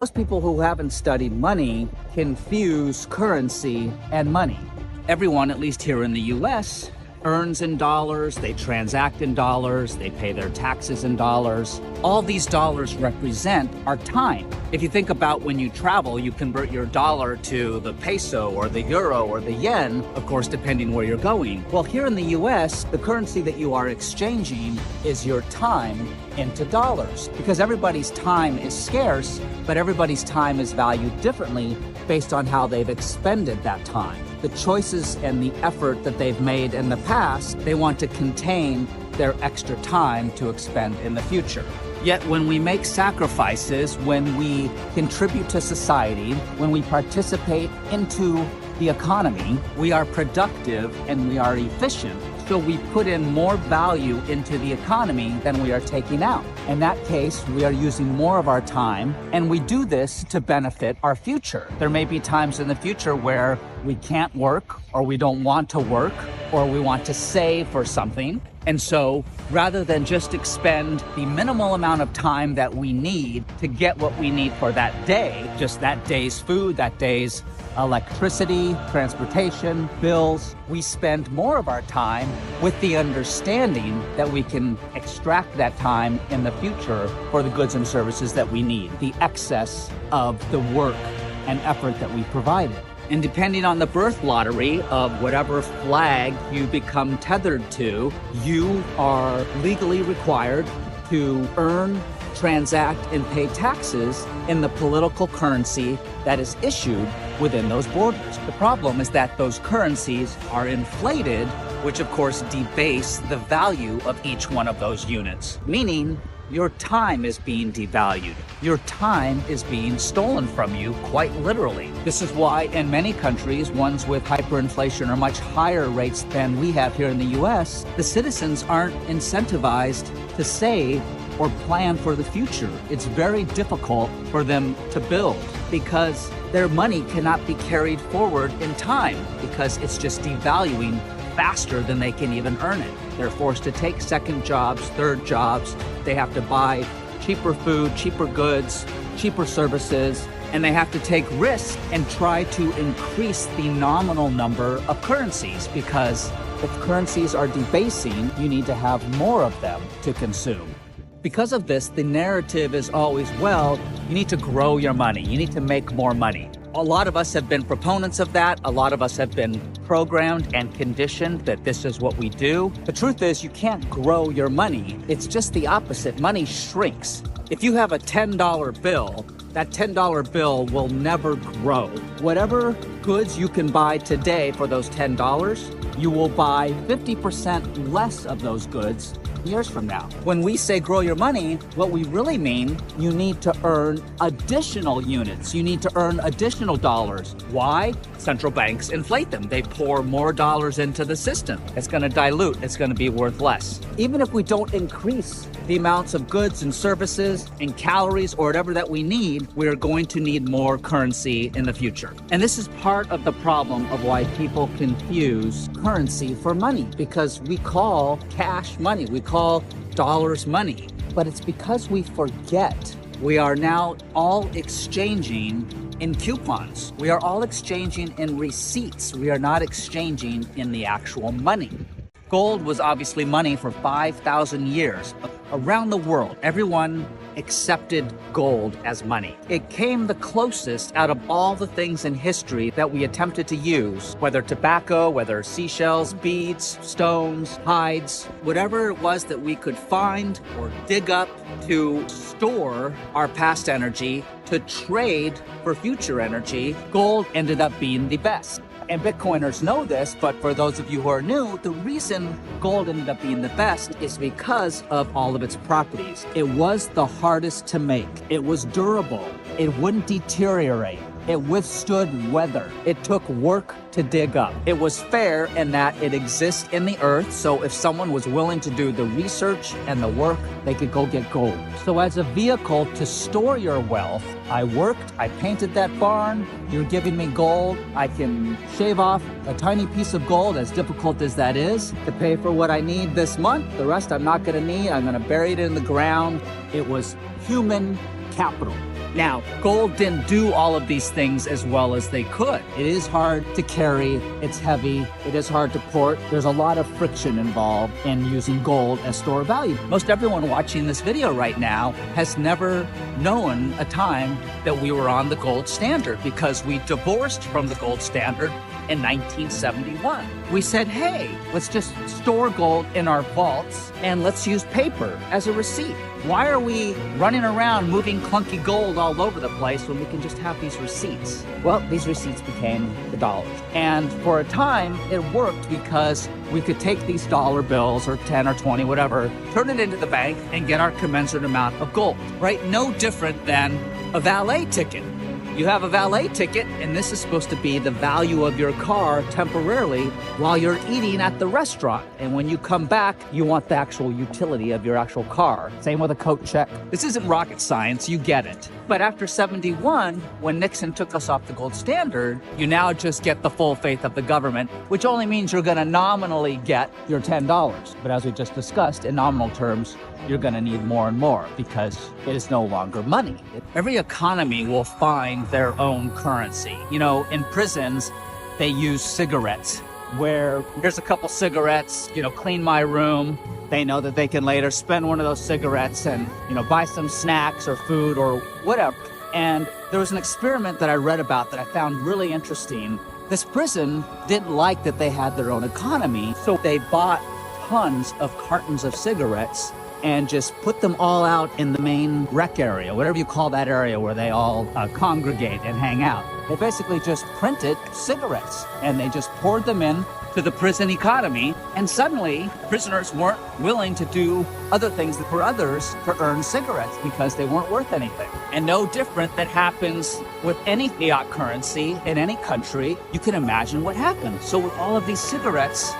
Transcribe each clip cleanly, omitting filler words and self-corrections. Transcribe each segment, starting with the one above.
Most people who haven't studied money confuse currency and money. Everyone, at least here in the US, earns in dollars, they transact in dollars, they pay their taxes in dollars. All these dollars represent our time. If you think about when you travel, you convert your dollar to the peso or the euro or the yen, of course, depending where you're going. Well, here in the US, the currency that you are exchanging is your time into dollars, because everybody's time is scarce, but everybody's time is valued differently based on how they've expended that time. The choices and the effort that they've made in the past, they want to contain their extra time to expend in the future. Yet when we make sacrifices, when we contribute to society, when we participate into the economy, we are productive and we are efficient. So we put in more value into the economy than we are taking out. In that case, we are using more of our time, and we do this to benefit our future. There may be times in the future where we can't work, or we don't want to work, or we want to save for something. And so rather than just expend the minimal amount of time that we need to get what we need for that day, just that day's food, that day's electricity, transportation, bills, we spend more of our time with the understanding that we can extract that time in the future for the goods and services that we need, the excess of the work and effort that we provided. And depending on the birth lottery of whatever flag you become tethered to, you are legally required to earn, transact, and pay taxes in the political currency that is issued within those borders. The problem is that those currencies are inflated, which of course debase the value of each one of those units, meaning your time is being devalued. Your time is being stolen from you, quite literally. This is why in many countries, ones with hyperinflation or much higher rates than we have here in the US, the citizens aren't incentivized to save or plan for the future. It's very difficult for them to build because their money cannot be carried forward in time because it's just devaluing faster than they can even earn it. They're forced to take second jobs, third jobs. They have to buy cheaper food, cheaper goods, cheaper services, and they have to take risks and try to increase the nominal number of currencies because if currencies are debasing, you need to have more of them to consume. Because of this, the narrative is always, well, you need to grow your money. You need to make more money. A lot of us have been proponents of that. A lot of us have been programmed and conditioned that this is what we do. The truth is, you can't grow your money. It's just the opposite. Money shrinks. If you have a $10 bill, that $10 bill will never grow. Whatever goods you can buy today for those $10, you will buy 50% less of those goods years from now. When we say grow your money, what we really mean, you need to earn additional units. You need to earn additional dollars. Why? Central banks inflate them. They pour more dollars into the system. It's going to dilute. It's going to be worth less. Even if we don't increase the amounts of goods and services and calories or whatever that we need, we're going to need more currency in the future. And this is part of the problem of why people confuse currency for money, because we call cash money. We call dollars money. But it's because we forget. We are now all exchanging in coupons. We are all exchanging in receipts. We are not exchanging in the actual money. Gold was obviously money for 5,000 years. Around the world, everyone accepted gold as money. It came the closest out of all the things in history that we attempted to use, whether tobacco, whether seashells, beads, stones, hides, whatever it was that we could find or dig up to store our past energy, to trade for future energy, gold ended up being the best. And Bitcoiners know this, but for those of you who are new, the reason gold ended up being the best is because of all of its properties. It was the hardest to make. It was durable. It wouldn't deteriorate. It withstood weather. It took work to dig up. It was fair in that it exists in the earth, so if someone was willing to do the research and the work, they could go get gold. So as a vehicle to store your wealth, I worked, I painted that barn, you're giving me gold, I can shave off a tiny piece of gold, as difficult as that is, to pay for what I need this month. The rest I'm not gonna need, I'm gonna bury it in the ground. It was human capital. Now, gold didn't do all of these things as well as they could. It is hard to carry, it's heavy, it is hard to port. There's a lot of friction involved in using gold as store of value. Most everyone watching this video right now has never known a time that we were on the gold standard because we divorced from the gold standard in 1971. We said, hey, let's just store gold in our vaults and let's use paper as a receipt. Why are we running around moving clunky gold all over the place when we can just have these receipts? Well, these receipts became the dollars. And for a time, it worked because we could take these dollar bills or 10 or 20, whatever, turn it into the bank and get our commensurate amount of gold, right? No different than a valet ticket. You have a valet ticket, and this is supposed to be the value of your car temporarily while you're eating at the restaurant. And when you come back, you want the actual utility of your actual car. Same with a coat check. This isn't rocket science, you get it. But after 71, when Nixon took us off the gold standard, you now just get the full faith of the government, which only means you're gonna nominally get your $10. But as we just discussed, in nominal terms, you're going to need more and more because it is no longer money. Every economy will find their own currency. You know, in prisons, they use cigarettes, where here's a couple cigarettes, clean my room. They know that they can later spend one of those cigarettes and, buy some snacks or food or whatever. And there was an experiment that I read about that I found really interesting. This prison didn't like that they had their own economy, so they bought tons of cartons of cigarettes and just put them all out in the main rec area, whatever you call that area where they all congregate and hang out. They basically just printed cigarettes and they just poured them in to the prison economy. And suddenly prisoners weren't willing to do other things for others to earn cigarettes because they weren't worth anything. And no different that happens with any fiat currency in any country. You can imagine what happened. So with all of these cigarettes,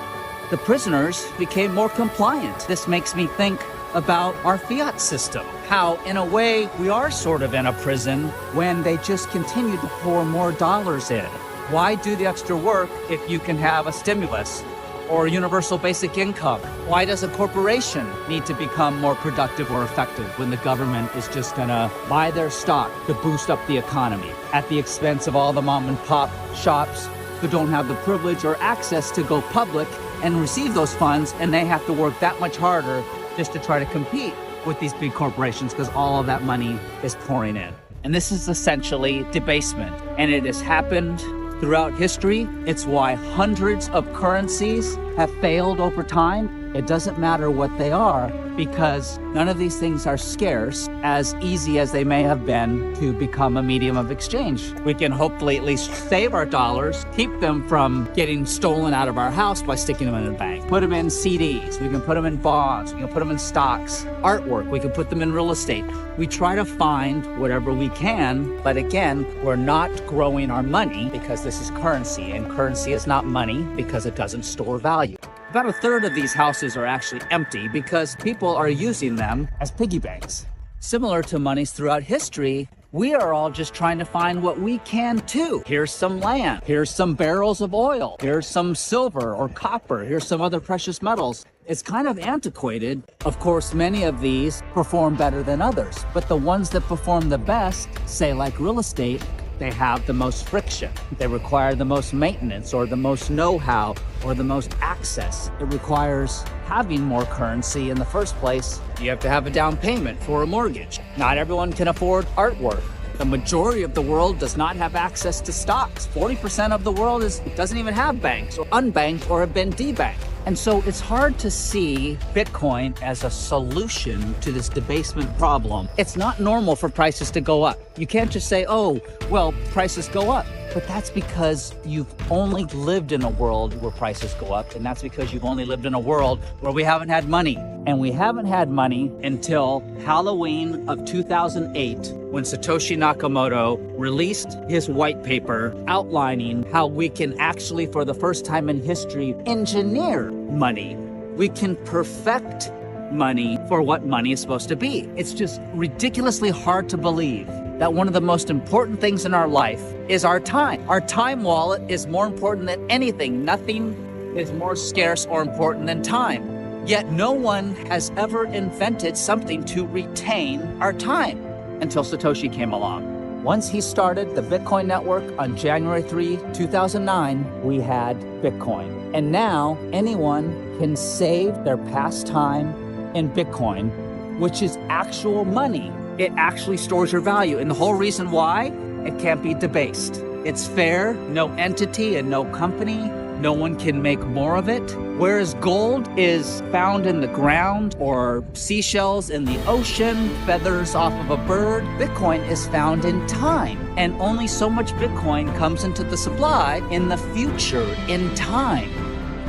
the prisoners became more compliant. This makes me think about our fiat system, how in a way we are sort of in a prison when they just continue to pour more dollars in. Why do the extra work if you can have a stimulus or universal basic income? Why does a corporation need to become more productive or effective when the government is just gonna buy their stock to boost up the economy at the expense of all the mom and pop shops who don't have the privilege or access to go public and receive those funds, and they have to work that much harder just to try to compete with these big corporations because all of that money is pouring in. And this is essentially debasement. And it has happened throughout history. It's why hundreds of currencies have failed over time. It doesn't matter what they are because none of these things are scarce, as easy as they may have been to become a medium of exchange. We can hopefully at least save our dollars, keep them from getting stolen out of our house by sticking them in a bank. Put them in CDs, we can put them in bonds, we can put them in stocks, artwork, we can put them in real estate. We try to find whatever we can, but again, we're not growing our money because this is currency, and currency is not money because it doesn't store value. About a third of these houses are actually empty because people are using them as piggy banks. Similar to monies throughout history, we are all just trying to find what we can too. Here's some land, here's some barrels of oil, here's some silver or copper, here's some other precious metals. It's kind of antiquated. Of course, many of these perform better than others, but the ones that perform the best, say like real estate, they have the most friction. They require the most maintenance or the most know-how or the most access. It requires having more currency in the first place. You have to have a down payment for a mortgage. Not everyone can afford artwork. The majority of the world does not have access to stocks. 40% of the world doesn't even have banks or unbanked or have been debanked. And so it's hard to see Bitcoin as a solution to this debasement problem. It's not normal for prices to go up. You can't just say, oh, well, prices go up. But that's because you've only lived in a world where prices go up, and that's because you've only lived in a world where we haven't had money. And we haven't had money until Halloween of 2008, when Satoshi Nakamoto released his white paper outlining how we can actually, for the first time in history, engineer money. We can perfect money for what money is supposed to be. It's just ridiculously hard to believe that one of the most important things in our life is our time. Our time wallet is more important than anything. Nothing is more scarce or important than time. Yet no one has ever invented something to retain our time. until Satoshi came along. Once he started the Bitcoin network on January 3, 2009, we had Bitcoin. And now anyone can save their past time in Bitcoin, which is actual money. It actually stores your value. And the whole reason why, it can't be debased. It's fair, no entity and no company, no one can make more of it. Whereas gold is found in the ground or seashells in the ocean, feathers off of a bird, Bitcoin is found in time. And only so much Bitcoin comes into the supply in the future, in time.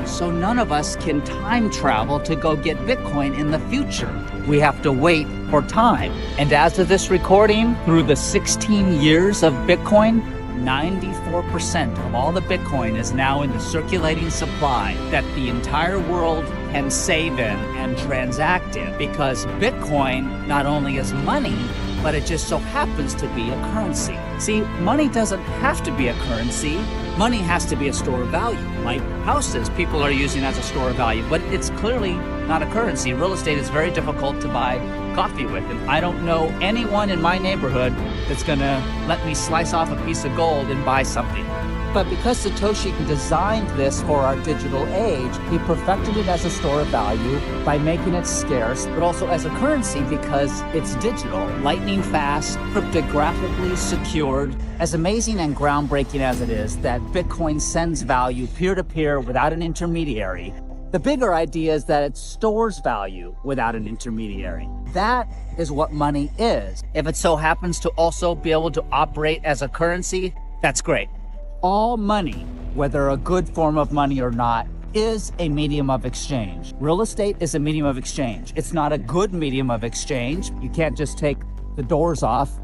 So none of us can time travel to go get Bitcoin in the future. We have to wait for time. And as of this recording, through the 16 years of Bitcoin, 94% of all the Bitcoin is now in the circulating supply that the entire world can save in and transact in, because Bitcoin not only is money, but it just so happens to be a currency. See, money doesn't have to be a currency. Money has to be a store of value. Like houses, people are using as a store of value, but it's clearly not a currency. Real estate is very difficult to buy coffee with, and I don't know anyone in my neighborhood that's gonna let me slice off a piece of gold and buy something. But because Satoshi designed this for our digital age, he perfected it as a store of value by making it scarce, but also as a currency because it's digital, lightning fast, cryptographically secured. As amazing and groundbreaking as it is that Bitcoin sends value peer-to-peer without an intermediary, the bigger idea is that it stores value without an intermediary. That is what money is. If it so happens to also be able to operate as a currency, that's great. All money, whether a good form of money or not, is a medium of exchange. Real estate is a medium of exchange. It's not a good medium of exchange. You can't just take the doors off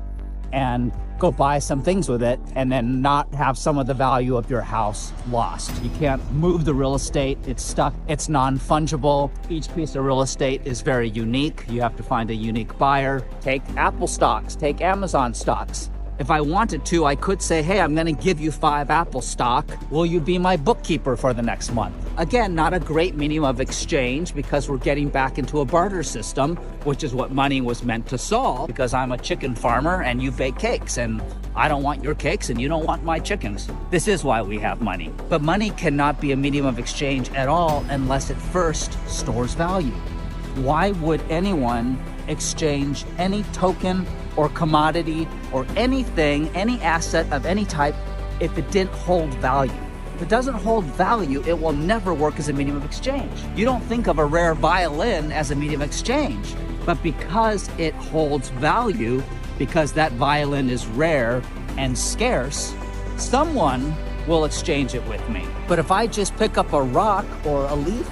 and go buy some things with it and then not have some of the value of your house lost. You can't move the real estate. It's stuck. It's non-fungible. Each piece of real estate is very unique. You have to find a unique buyer. Take Apple stocks, take Amazon stocks. If I wanted to, I could say, hey, I'm gonna give you 5 Apple stock. Will you be my bookkeeper for the next month? Again, not a great medium of exchange because we're getting back into a barter system, which is what money was meant to solve, because I'm a chicken farmer and you bake cakes and I don't want your cakes and you don't want my chickens. This is why we have money. But money cannot be a medium of exchange at all unless it first stores value. Why would anyone exchange any token or commodity or anything, any asset of any type, if it didn't hold value? If it doesn't hold value, it will never work as a medium of exchange. You don't think of a rare violin as a medium of exchange, but because it holds value, because that violin is rare and scarce, someone will exchange it with me. But if I just pick up a rock or a leaf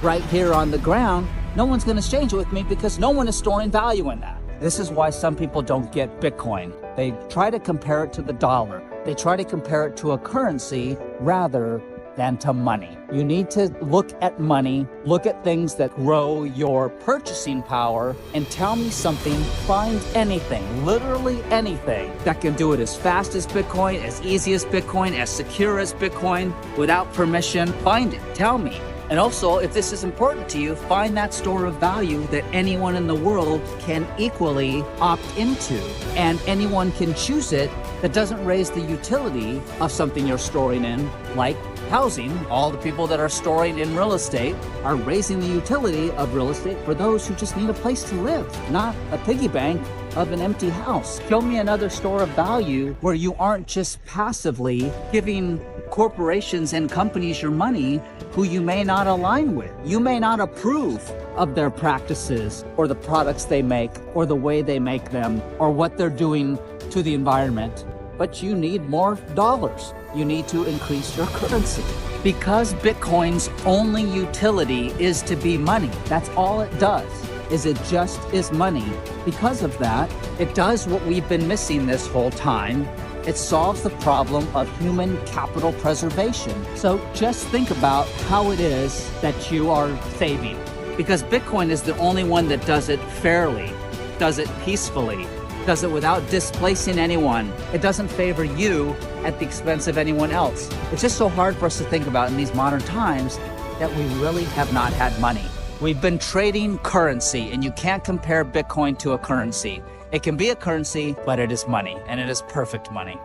right here on the ground, no one's gonna exchange it with me because no one is storing value in that. This is why some people don't get Bitcoin. They try to compare it to the dollar. They try to compare it to a currency rather than to money. You need to look at money, look at things that grow your purchasing power, and tell me something, find anything, literally anything, that can do it as fast as Bitcoin, as easy as Bitcoin, as secure as Bitcoin, without permission. Find it, tell me. And also, if this is important to you, find that store of value that anyone in the world can equally opt into. And anyone can choose it that doesn't raise the utility of something you're storing in, like housing. All the people that are storing in real estate are raising the utility of real estate for those who just need a place to live, not a piggy bank of an empty house. Show me another store of value where you aren't just passively giving corporations and companies your money who you may not align with. You may not approve of their practices or the products they make or the way they make them or what they're doing to the environment, but you need more dollars. You need to increase your currency. Because Bitcoin's only utility is to be money. That's all it does, is it just is money. Because of that, it does what we've been missing this whole time. It solves the problem of human capital preservation. So just think about how it is that you are saving. Because Bitcoin is the only one that does it fairly, does it peacefully, does it without displacing anyone. It doesn't favor you at the expense of anyone else. It's just so hard for us to think about in these modern times that we really have not had money. We've been trading currency, and you can't compare Bitcoin to a currency. It can be a currency, but it is money, and it is perfect money.